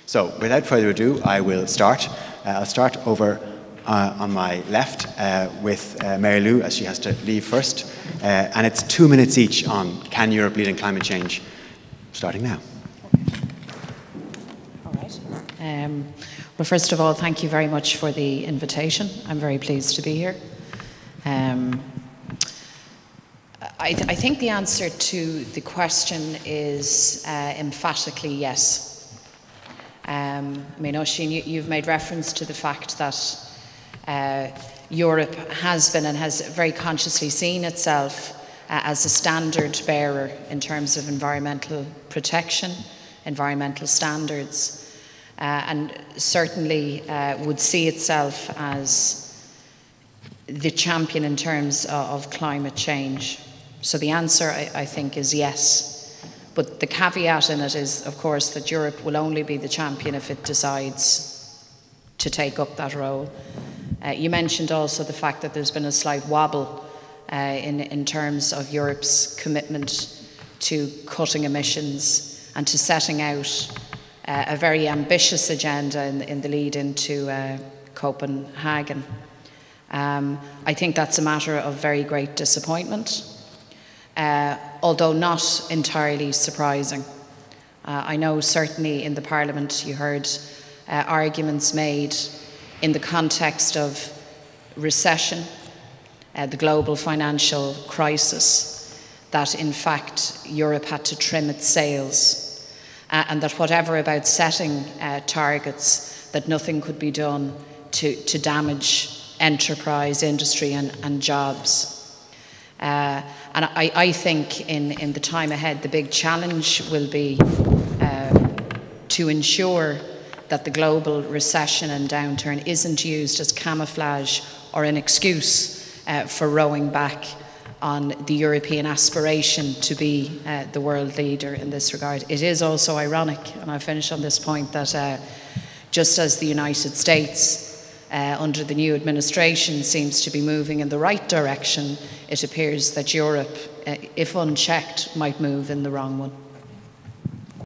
So, without further ado, I will start. I'll start over on my left with Mary Lou, as she has to leave first. And it's 2 minutes each on Can Europe Lead in Climate Change? Starting now. All right. Well, first of all, thank you very much for the invitation. I'm very pleased to be here. I think the answer to the question is emphatically yes. I mean, Oisin, you've made reference to the fact that Europe has been and has very consciously seen itself as a standard bearer in terms of environmental protection, environmental standards, and certainly would see itself as the champion in terms of climate change. So the answer, I think, is yes. But the caveat in it is, of course, that Europe will only be the champion if it decides to take up that role. You mentioned also the fact that there's been a slight wobble in terms of Europe's commitment to cutting emissions and to setting out a very ambitious agenda in the lead into Copenhagen. I think that's a matter of very great disappointment. Although not entirely surprising. I know certainly in the Parliament you heard arguments made in the context of recession, the global financial crisis, that in fact Europe had to trim its sails, and that whatever about setting targets, that nothing could be done to damage enterprise, industry and jobs. And I think in the time ahead, the big challenge will be to ensure that the global recession and downturn isn't used as camouflage or an excuse for rowing back on the European aspiration to be the world leader in this regard. It is also ironic, and I'll finish on this point, that just as the United States under the new administration seems to be moving in the right direction, it appears that Europe, if unchecked, might move in the wrong one.